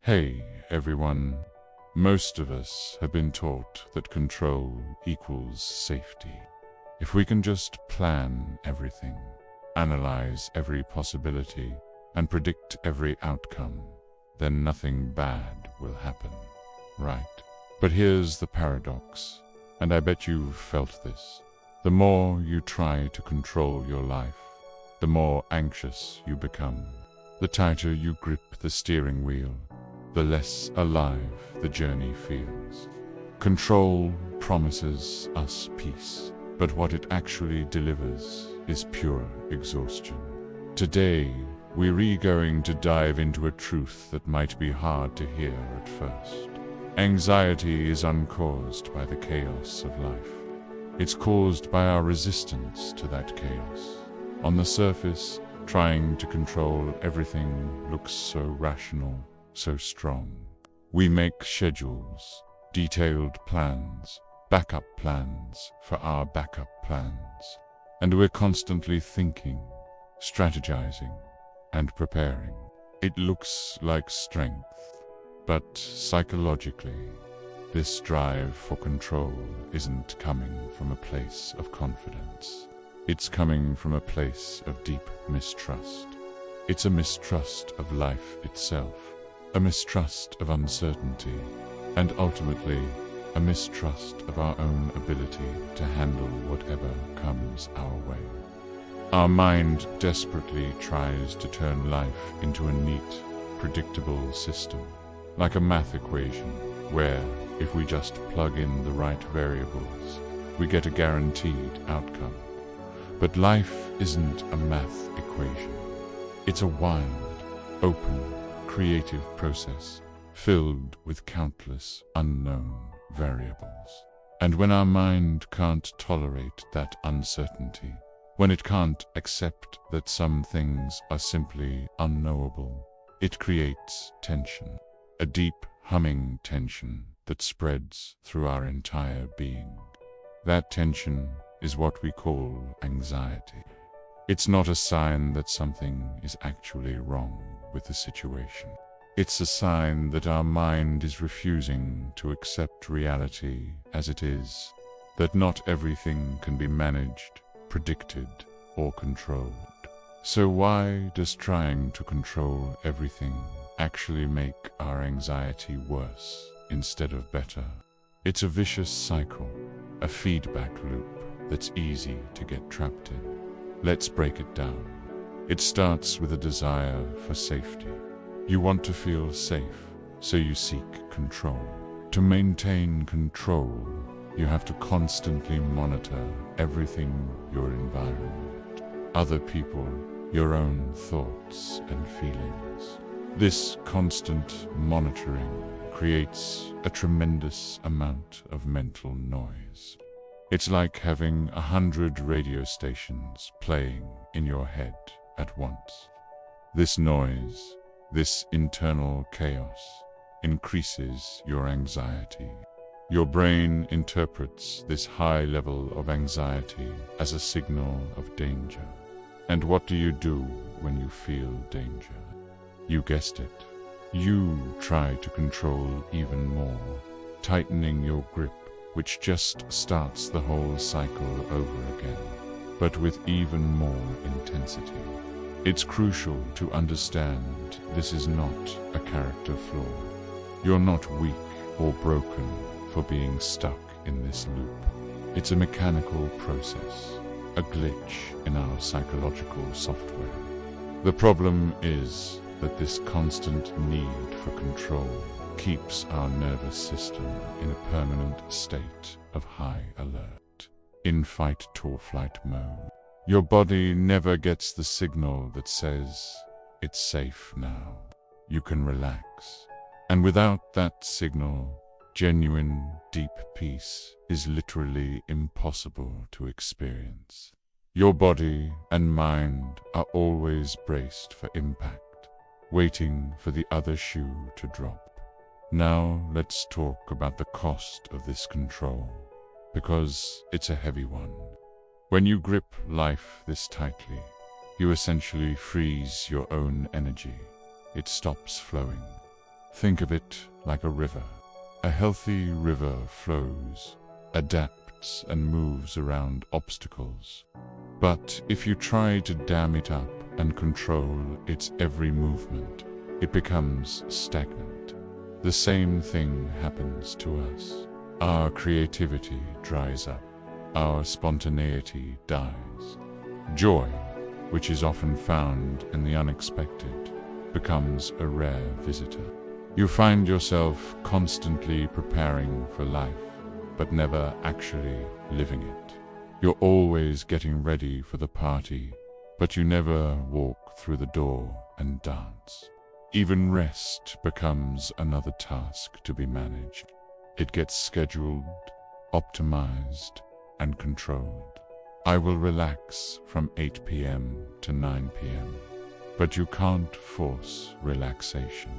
Hey, everyone. Most of us have been taught that control equals safety. If we can just plan everything, analyze every possibility, and predict every outcome, then nothing bad will happen, right? But here's the paradox, and I bet you've felt this. The more you try to control your life, the more anxious you become. The tighter you grip the steering wheel, the less alive the journey feels. Control promises us peace, but what it actually delivers is pure exhaustion. Today, we're going to dive into a truth that might be hard to hear at first. Anxiety is uncaused by the chaos of life. It's caused by our resistance to that chaos. On the surface, trying to control everything looks so rational, so strong. We make schedules, detailed plans, backup plans for our backup plans. And we're constantly thinking, strategizing, and preparing. It looks like strength, but psychologically, this drive for control isn't coming from a place of confidence. It's coming from a place of deep mistrust. It's a mistrust of life itself, a mistrust of uncertainty, and ultimately, a mistrust of our own ability to handle whatever comes our way. Our mind desperately tries to turn life into a neat, predictable system, like a math equation, where, if we just plug in the right variables, we get a guaranteed outcome. But life isn't a math equation. It's a wild, open, creative process filled with countless unknown variables. And when our mind can't tolerate that uncertainty, when it can't accept that some things are simply unknowable, it creates tension, a deep, humming tension that spreads through our entire being. That tension is what we call anxiety. It's not a sign that something is actually wrong with the situation. It's a sign that our mind is refusing to accept reality as it is, that not everything can be managed, predicted, or controlled. So why does trying to control everything actually make our anxiety worse instead of better? It's a vicious cycle, a feedback loop that's easy to get trapped in. Let's break it down. It starts with a desire for safety. You want to feel safe, so you seek control. To maintain control, you have to constantly monitor everything, your environment, other people, your own thoughts and feelings. This constant monitoring creates a tremendous amount of mental noise. It's like having 100 radio stations playing in your head at once. This noise, this internal chaos, increases your anxiety. Your brain interprets this high level of anxiety as a signal of danger. And what do you do when you feel danger? You guessed it. You try to control even more, tightening your grip, which just starts the whole cycle over again, but with even more intensity. It's crucial to understand this is not a character flaw. You're not weak or broken for being stuck in this loop. It's a mechanical process, a glitch in our psychological software. The problem is that this constant need for control keeps our nervous system in a permanent state of high alert, in fight-or-flight mode. Your body never gets the signal that says, it's safe now, you can relax. And without that signal, genuine, deep peace is literally impossible to experience. Your body and mind are always braced for impact, waiting for the other shoe to drop. Now let's talk about the cost of this control, because it's a heavy one. When you grip life this tightly, you essentially freeze your own energy. It stops flowing. Think of it like a river. A healthy river flows, adapts, and moves around obstacles. But if you try to dam it up and control its every movement, it becomes stagnant. The same thing happens to us. Our creativity dries up. Our spontaneity dies. Joy, which is often found in the unexpected, becomes a rare visitor. You find yourself constantly preparing for life, but never actually living it. You're always getting ready for the party, but you never walk through the door and dance. Even rest becomes another task to be managed. It gets scheduled, optimized, and controlled. I will relax from 8 p.m. to 9 p.m., but you can't force relaxation.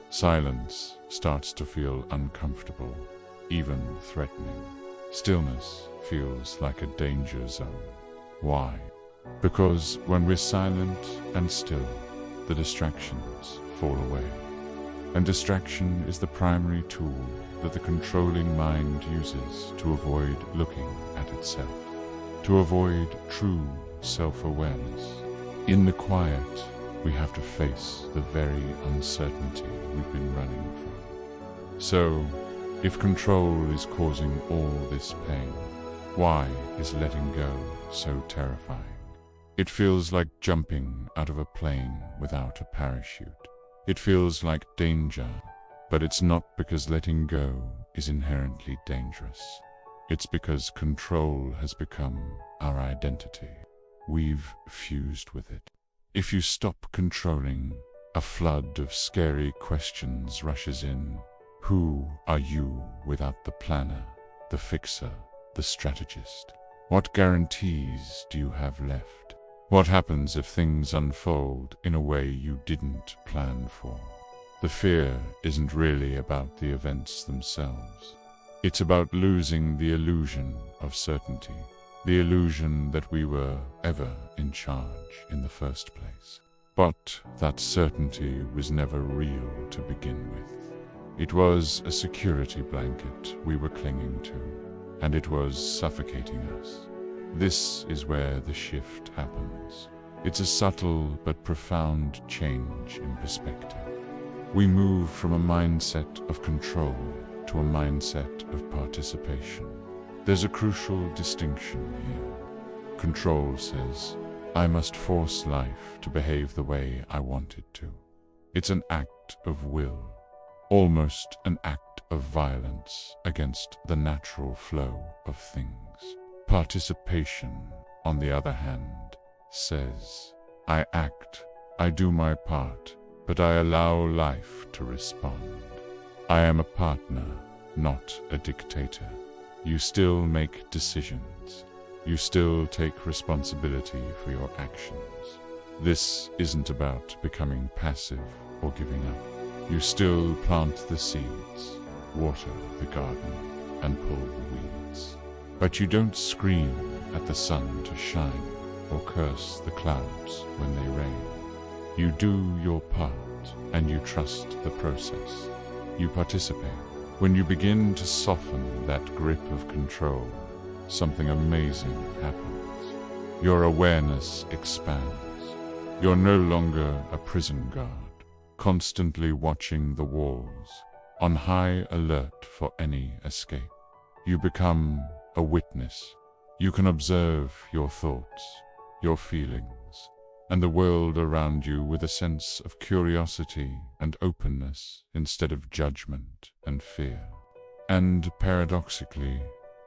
Silence starts to feel uncomfortable, even threatening. Stillness feels like a danger zone. Why? Because when we're silent and still, the distractions fall away. And distraction is the primary tool that the controlling mind uses to avoid looking at itself, to avoid true self-awareness. In the quiet, we have to face the very uncertainty we've been running from. So, if control is causing all this pain, why is letting go so terrifying? It feels like jumping out of a plane without a parachute. It feels like danger, but it's not because letting go is inherently dangerous. It's because control has become our identity. We've fused with it. If you stop controlling, a flood of scary questions rushes in. Who are you without the planner, the fixer, the strategist? What guarantees do you have left? What happens if things unfold in a way you didn't plan for? The fear isn't really about the events themselves. It's about losing the illusion of certainty, the illusion that we were ever in charge in the first place. But that certainty was never real to begin with. It was a security blanket we were clinging to, and it was suffocating us. This is where the shift happens. It's a subtle but profound change in perspective. We move from a mindset of control to a mindset of participation. There's a crucial distinction here. Control says, I must force life to behave the way I want it to. It's an act of will, almost an act of violence against the natural flow of things. Participation, on the other hand, says, I act, I do my part, but I allow life to respond. I am a partner, not a dictator. You still make decisions. You still take responsibility for your actions. This isn't about becoming passive or giving up. You still plant the seeds, water the garden, and pull the weeds. But you don't scream at the sun to shine or curse the clouds when they rain. You do your part and you trust the process. You participate. When you begin to soften that grip of control, something amazing happens. Your awareness expands. You're no longer a prison guard, constantly watching the walls, on high alert for any escape. You become a witness. You can observe your thoughts, your feelings, and the world around you with a sense of curiosity and openness instead of judgment and fear. And paradoxically,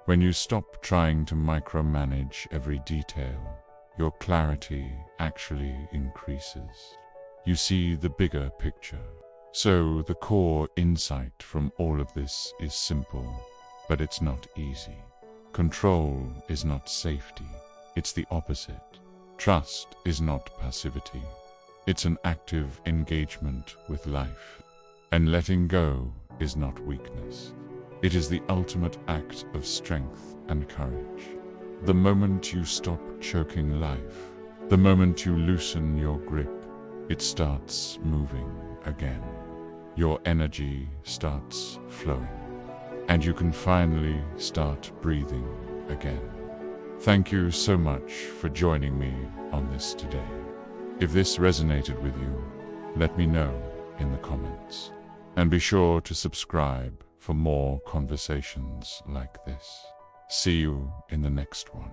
when you stop trying to micromanage every detail, your clarity actually increases. You see the bigger picture. So the core insight from all of this is simple, but it's not easy. Control is not safety. It's the opposite. Trust is not passivity. It's an active engagement with life. And letting go is not weakness. It is the ultimate act of strength and courage. The moment you stop choking life, the moment you loosen your grip, it starts moving again. your energy starts flowing, and you can finally start breathing again. Thank you so much for joining me on this today. If this resonated with you, let me know in the comments. And be sure to subscribe for more conversations like this. See you in the next one.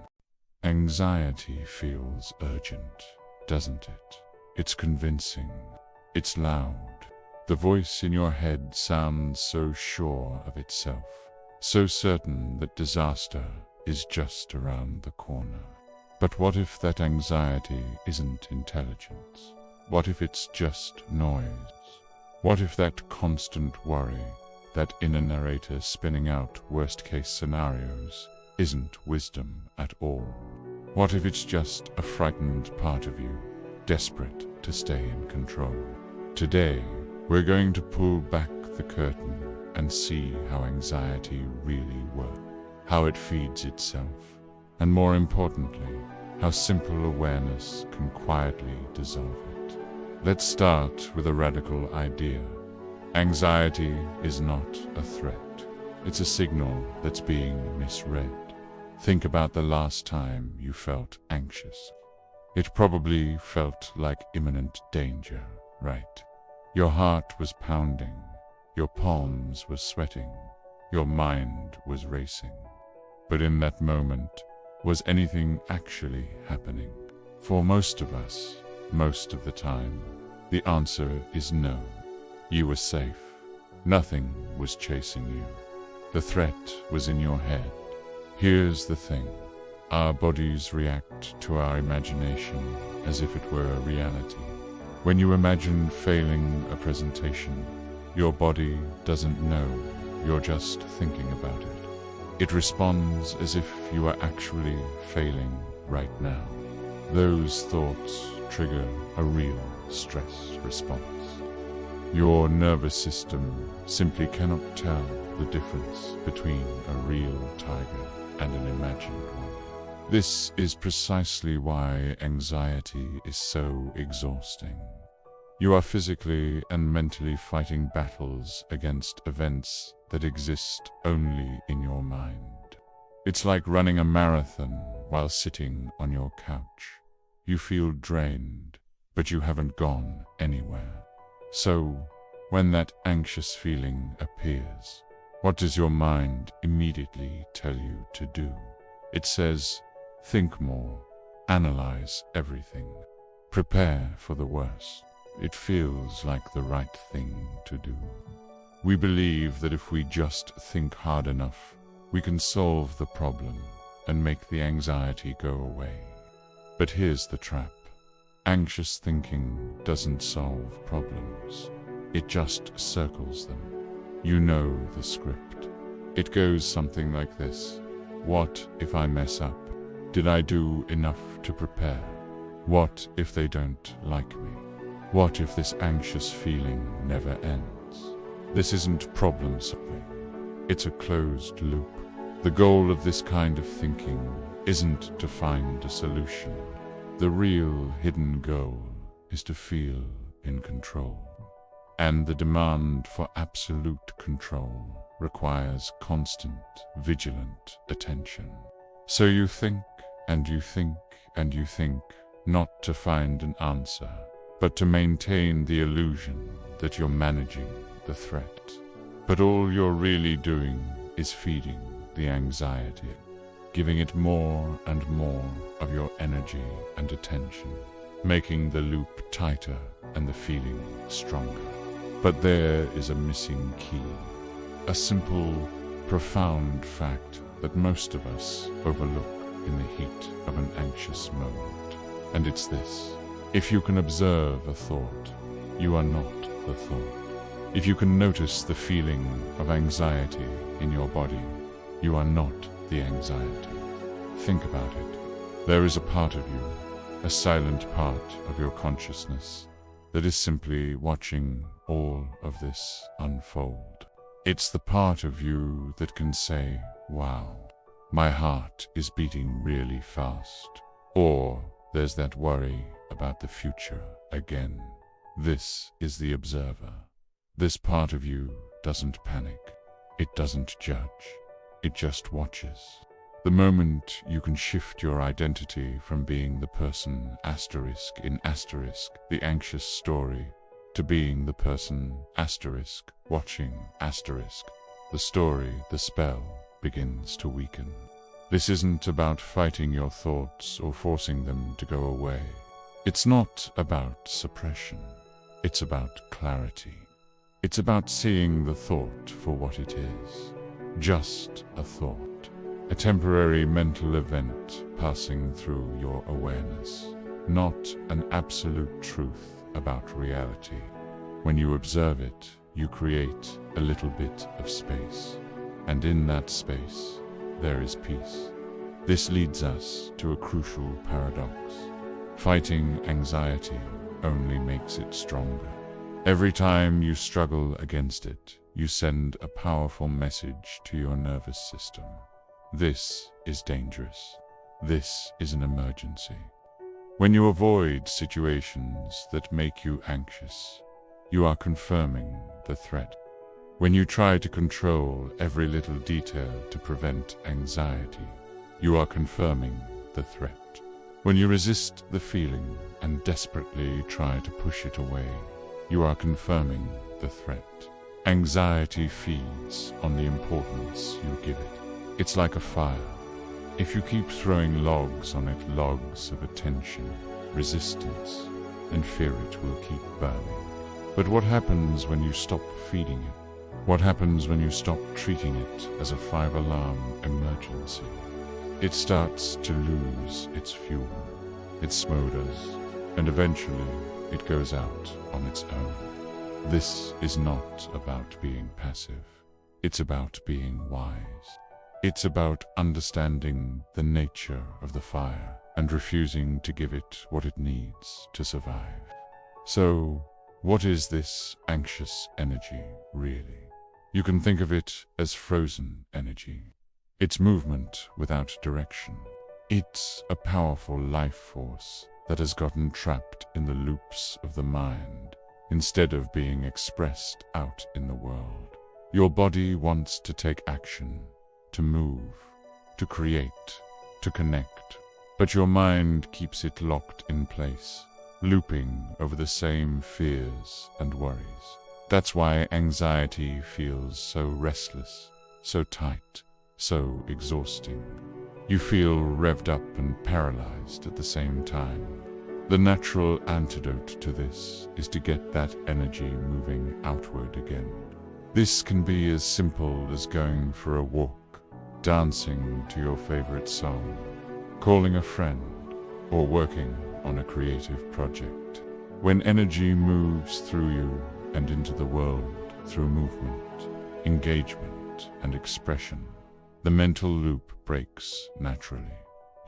Anxiety feels urgent, doesn't it? It's convincing. It's loud. The voice in your head sounds so sure of itself, so certain that disaster is just around the corner. But what if that anxiety isn't intelligence? What if it's just noise? What if that constant worry, that inner narrator spinning out worst-case scenarios, isn't wisdom at all? What if it's just a frightened part of you, desperate to stay in control? Today, we're going to pull back the curtain and see how anxiety really works, how it feeds itself, and more importantly, how simple awareness can quietly dissolve it. Let's start with a radical idea. Anxiety is not a threat. It's a signal that's being misread. Think about the last time you felt anxious. It probably felt like imminent danger, right? Your heart was pounding, your palms were sweating, your mind was racing. But in that moment, was anything actually happening? For most of us, most of the time, the answer is no. You were safe. Nothing was chasing you. The threat was in your head. Here's the thing. Our bodies react to our imagination as if it were a reality. When you imagine failing a presentation, your body doesn't know. You're just thinking about it. It responds as if you are actually failing right now. Those thoughts trigger a real stress response. Your nervous system simply cannot tell the difference between a real tiger and an imagined one. This is precisely why anxiety is so exhausting. You are physically and mentally fighting battles against events that exist only in your mind. It's like running a marathon while sitting on your couch. You feel drained, but you haven't gone anywhere. So, when that anxious feeling appears, what does your mind immediately tell you to do? It says, think more, analyze everything, prepare for the worst. It feels like the right thing to do. We believe that if we just think hard enough, we can solve the problem and make the anxiety go away. But here's the trap. Anxious thinking doesn't solve problems. It just circles them. You know the script. It goes something like this. What if I mess up? Did I do enough to prepare? What if they don't like me? What if this anxious feeling never ends? This isn't problem solving. It's a closed loop. The goal of this kind of thinking isn't to find a solution. The real hidden goal is to feel in control. And the demand for absolute control requires constant, vigilant attention. So you think, and you think, and you think, not to find an answer, but to maintain the illusion that you're managing the threat. But all you're really doing is feeding the anxiety, giving it more and more of your energy and attention, making the loop tighter and the feeling stronger. But there is a missing key, a simple, profound fact that most of us overlook in the heat of an anxious moment. And it's this: if you can observe a thought, you are not the thought. If you can notice the feeling of anxiety in your body, you are not the anxiety. Think about it. There is a part of you, a silent part of your consciousness, that is simply watching all of this unfold. It's the part of you that can say, wow, my heart is beating really fast. Or there's that worry about the future again. This is the observer. This part of you doesn't panic. It doesn't judge. It just watches. The moment you can shift your identity from being the person asterisk in asterisk, the anxious story, to being the person asterisk watching asterisk, the story, the spell begins to weaken. This isn't about fighting your thoughts or forcing them to go away. It's not about suppression. It's about clarity. It's about seeing the thought for what it is. Just a thought. A temporary mental event passing through your awareness. Not an absolute truth about reality. When you observe it, you create a little bit of space. And in that space, there is peace. This leads us to a crucial paradox. Fighting anxiety only makes it stronger. Every time you struggle against it, you send a powerful message to your nervous system. This is dangerous. This is an emergency. When you avoid situations that make you anxious, you are confirming the threat. When you try to control every little detail to prevent anxiety, you are confirming the threat. When you resist the feeling and desperately try to push it away, you are confirming the threat. Anxiety feeds on the importance you give it. It's like a fire. If you keep throwing logs on it, logs of attention, resistance, and fear, it will keep burning. But what happens when you stop feeding it? What happens when you stop treating it as a 5-alarm emergency? It starts to lose its fuel. It smolders, and eventually it goes out on its own. This is not about being passive. It's about being wise. It's about understanding the nature of the fire and refusing to give it what it needs to survive. So, what is this anxious energy really? You can think of it as frozen energy. It's movement without direction. It's a powerful life force that has gotten trapped in the loops of the mind instead of being expressed out in the world. Your body wants to take action, to move, to create, to connect, but your mind keeps it locked in place, looping over the same fears and worries. That's why anxiety feels so restless, so tight, so exhausting. You feel revved up and paralyzed at the same time. The natural antidote to this is to get that energy moving outward again. This can be as simple as going for a walk, dancing to your favorite song, calling a friend, or working on a creative project. When energy moves through you and into the world through movement, engagement, and expression, the mental loop breaks naturally.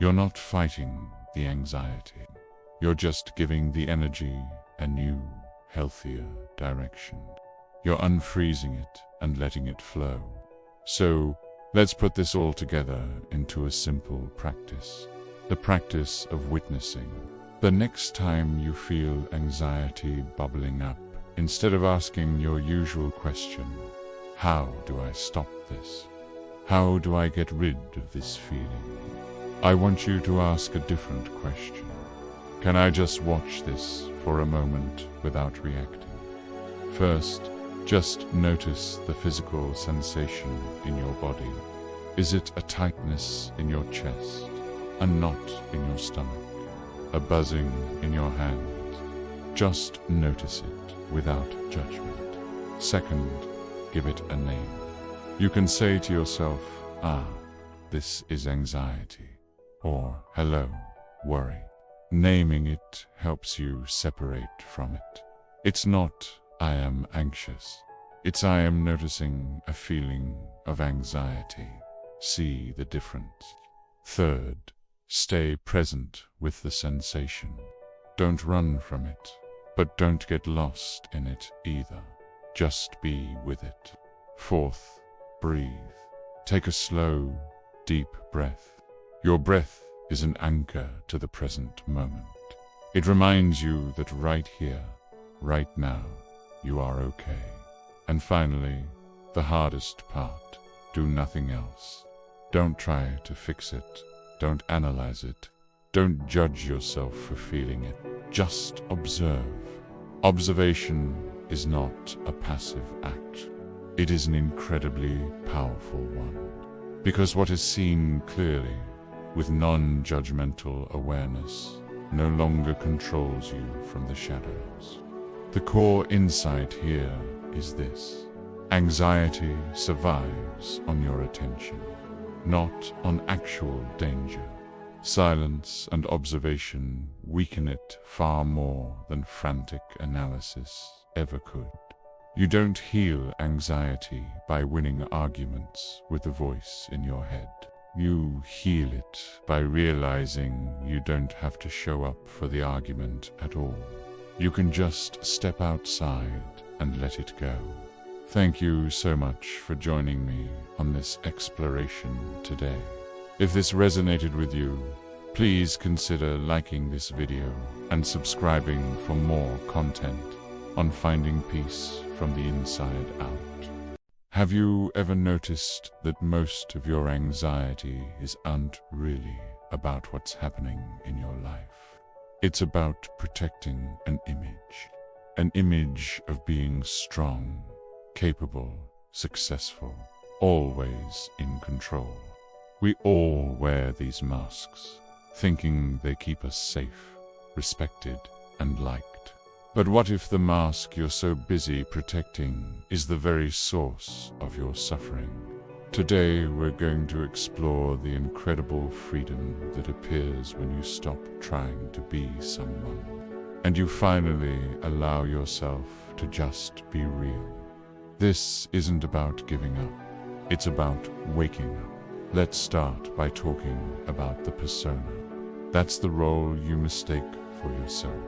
You're not fighting the anxiety. You're just giving the energy a new, healthier direction. You're unfreezing it and letting it flow. So, let's put this all together into a simple practice. The practice of witnessing. The next time you feel anxiety bubbling up, instead of asking your usual question, how do I stop this? How do I get rid of this feeling? I want you to ask a different question. Can I just watch this for a moment without reacting? First, just notice the physical sensation in your body. Is it a tightness in your chest, a knot in your stomach, a buzzing in your hands? Just notice it without judgment. Second, give it a name. You can say to yourself, this is anxiety, or hello, worry. Naming it helps you separate from it. It's not, I am anxious. It's I am noticing a feeling of anxiety. See the difference. Third, stay present with the sensation. Don't run from it, but don't get lost in it either. Just be with it. Fourth, breathe. Take a slow, deep breath. Your breath is an anchor to the present moment. It reminds you that right here, right now, you are okay. And finally, the hardest part, do nothing else. Don't try to fix it. Don't analyze it. Don't judge yourself for feeling it. Just observe. Observation is not a passive act. It is an incredibly powerful one. Because what is seen clearly, with non-judgmental awareness, no longer controls you from the shadows. The core insight here is this: anxiety survives on your attention, not on actual danger. Silence and observation weaken it far more than frantic analysis ever could. You don't heal anxiety by winning arguments with the voice in your head. You heal it by realizing you don't have to show up for the argument at all. You can just step outside and let it go. Thank you so much for joining me on this exploration today. If this resonated with you, please consider liking this video and subscribing for more content on finding peace from the inside out. Have you ever noticed that most of your anxiety isn't really about what's happening in your life? It's about protecting an image of being strong, capable, successful, always in control. We all wear these masks, thinking they keep us safe, respected, and liked. But what if the mask you're so busy protecting is the very source of your suffering? Today we're going to explore the incredible freedom that appears when you stop trying to be someone, and you finally allow yourself to just be real. This isn't about giving up, it's about waking up. Let's start by talking about the persona. That's the role you mistake for yourself.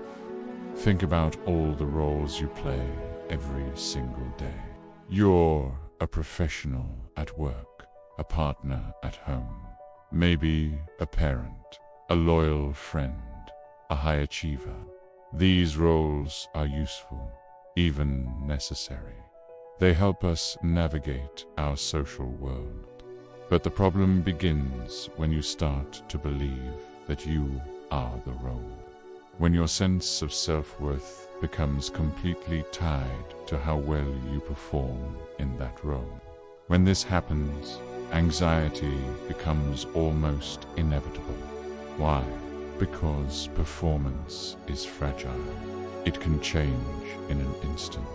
Think about all the roles you play every single day. You're a professional at work, a partner at home, maybe a parent, a loyal friend, a high achiever. These roles are useful, even necessary. They help us navigate our social world. But the problem begins when you start to believe that you are the role. When your sense of self-worth becomes completely tied to how well you perform in that role. When this happens, anxiety becomes almost inevitable. Why? Because performance is fragile. It can change in an instant.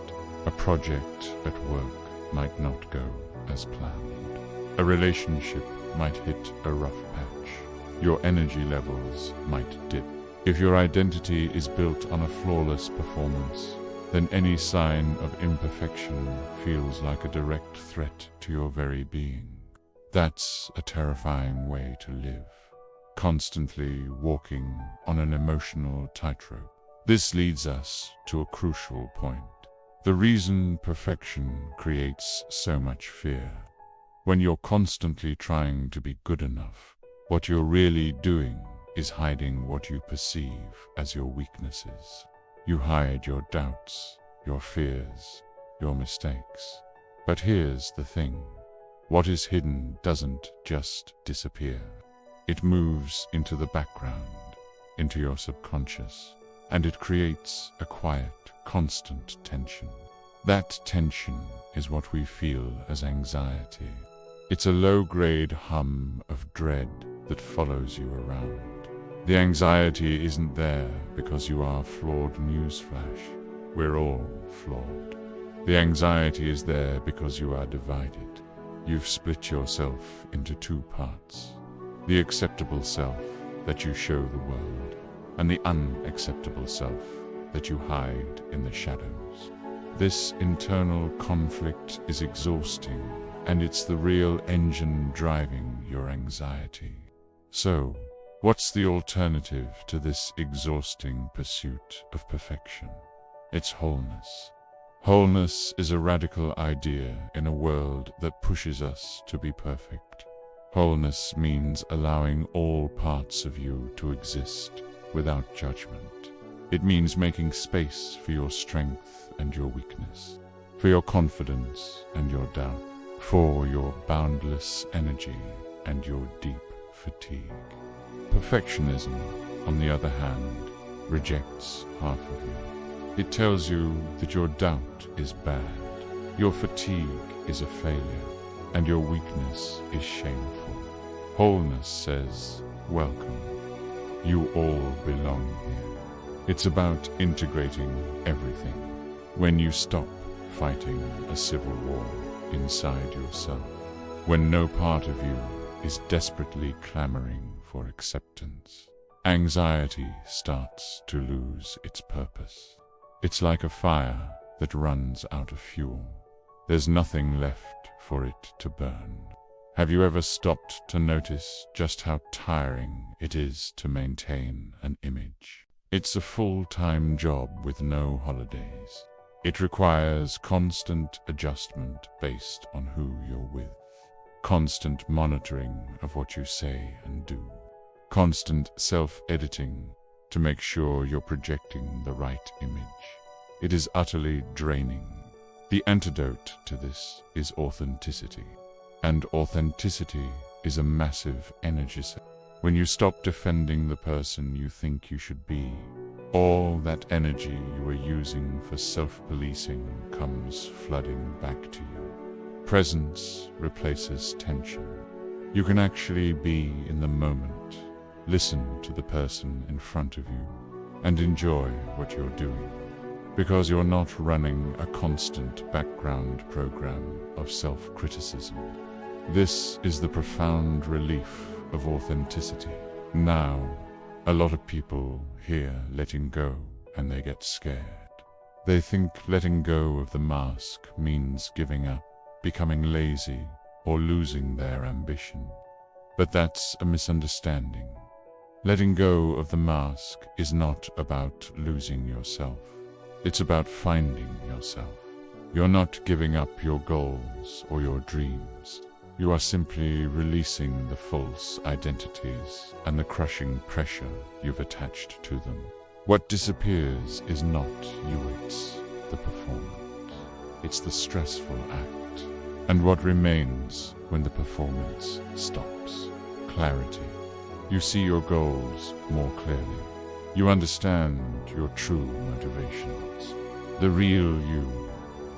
A project at work might not go as planned. A relationship might hit a rough patch. Your energy levels might dip. If your identity is built on a flawless performance, then any sign of imperfection feels like a direct threat to your very being. That's a terrifying way to live, constantly walking on an emotional tightrope. This leads us to a crucial point. The reason perfection creates so much fear. When you're constantly trying to be good enough, what you're really doing is hiding what you perceive as your weaknesses. You hide your doubts, your fears, your mistakes. But here's the thing. What is hidden doesn't just disappear. It moves into the background, into your subconscious, and it creates a quiet, constant tension. That tension is what we feel as anxiety. It's a low-grade hum of dread that follows you around. The anxiety isn't there because you are flawed. Newsflash. We're all flawed. The anxiety is there because you are divided. You've split yourself into two parts. The acceptable self that you show the world, and the unacceptable self that you hide in the shadows. This internal conflict is exhausting, and it's the real engine driving your anxiety. So, what's the alternative to this exhausting pursuit of perfection? It's wholeness. Wholeness is a radical idea in a world that pushes us to be perfect. Wholeness means allowing all parts of you to exist without judgment. It means making space for your strength and your weakness, for your confidence and your doubt, for your boundless energy and your deep fatigue. Perfectionism, on the other hand, rejects half of you. It tells you that your doubt is bad, your fatigue is a failure, and your weakness is shameful. Wholeness says, welcome. You all belong here. It's about integrating everything. When you stop fighting a civil war inside yourself, when no part of you is desperately clamoring for acceptance, anxiety starts to lose its purpose. It's like a fire that runs out of fuel. There's nothing left for it to burn. Have you ever stopped to notice just how tiring it is to maintain an image? It's a full-time job with no holidays. It requires constant adjustment based on who you're with, constant monitoring of what you say and do, constant self-editing to make sure you're projecting the right image. It is utterly draining. The antidote to this is authenticity. And authenticity is a massive energy set. When you stop defending the person you think you should be, all that energy you were using for self-policing comes flooding back to you. Presence replaces tension. You can actually be in the moment, listen to the person in front of you, and enjoy what you're doing, because you're not running a constant background program of self-criticism. This is the profound relief of authenticity. Now, a lot of people hear letting go and they get scared. They think letting go of the mask means giving up, becoming lazy, or losing their ambition. But that's a misunderstanding. Letting go of the mask is not about losing yourself. It's about finding yourself. You're not giving up your goals or your dreams. You are simply releasing the false identities and the crushing pressure you've attached to them. What disappears is not you, it's the performance. It's the stressful act. And what remains when the performance stops? Clarity. You see your goals more clearly. You understand your true motivations. The real you,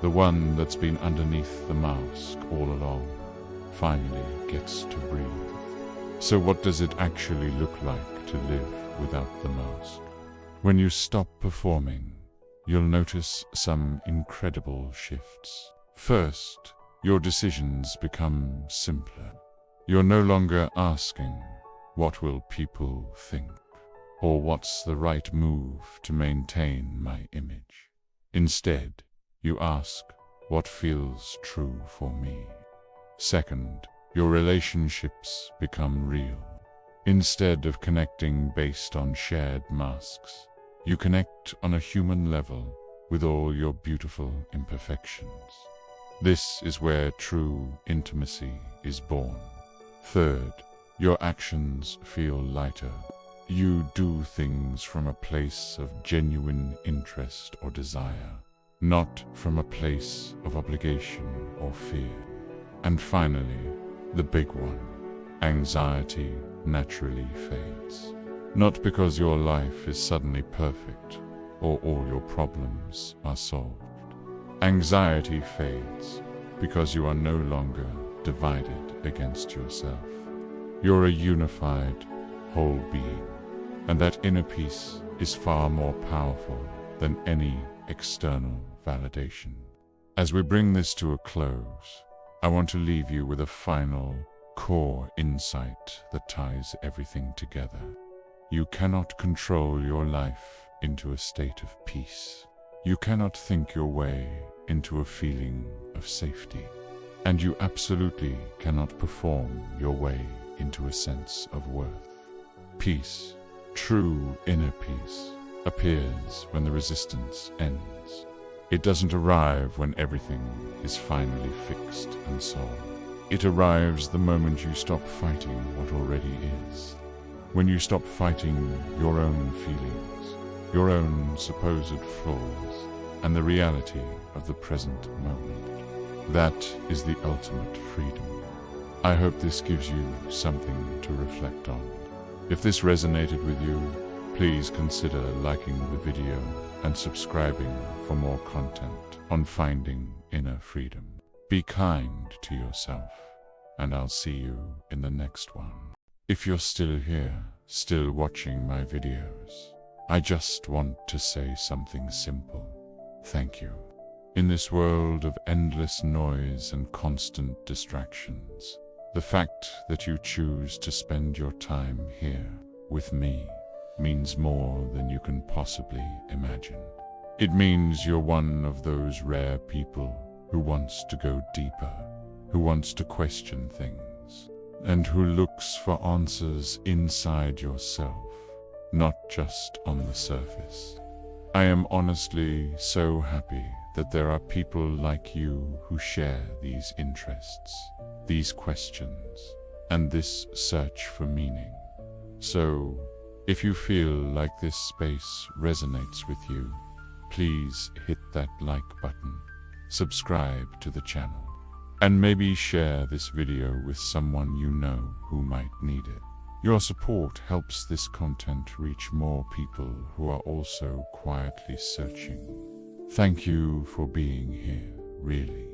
the one that's been underneath the mask all along, finally gets to breathe. So what does it actually look like to live without the mask? When you stop performing, you'll notice some incredible shifts. First, your decisions become simpler. You're no longer asking, what will people think? Or what's the right move to maintain my image? Instead, you ask, what feels true for me? Second, your relationships become real. Instead of connecting based on shared masks, you connect on a human level with all your beautiful imperfections. This is where true intimacy is born. Third, your actions feel lighter. You do things from a place of genuine interest or desire, not from a place of obligation or fear. And finally, the big one, anxiety naturally fades. Not because your life is suddenly perfect or all your problems are solved. Anxiety fades because you are no longer divided against yourself. You're a unified, whole being, and that inner peace is far more powerful than any external validation. As we bring this to a close, I want to leave you with a final, core insight that ties everything together. You cannot control your life into a state of peace. You cannot think your way into a feeling of safety. And you absolutely cannot perform your way into a sense of worth. Peace, true inner peace, appears when the resistance ends. It doesn't arrive when everything is finally fixed and solved. It arrives the moment you stop fighting what already is. When you stop fighting your own feelings, your own supposed flaws, and the reality of the present moment. That is the ultimate freedom. I hope this gives you something to reflect on. If this resonated with you, please consider liking the video and subscribing for more content on finding inner freedom. Be kind to yourself, and I'll see you in the next one. If you're still here, still watching my videos, I just want to say something simple. Thank you. In this world of endless noise and constant distractions, the fact that you choose to spend your time here with me means more than you can possibly imagine. It means you're one of those rare people who wants to go deeper, who wants to question things, and who looks for answers inside yourself, not just on the surface. I am honestly so happy that there are people like you who share these interests, these questions, and this search for meaning. So, if you feel like this space resonates with you, please hit that like button, subscribe to the channel, and maybe share this video with someone you know who might need it. Your support helps this content reach more people who are also quietly searching. Thank you for being here, really.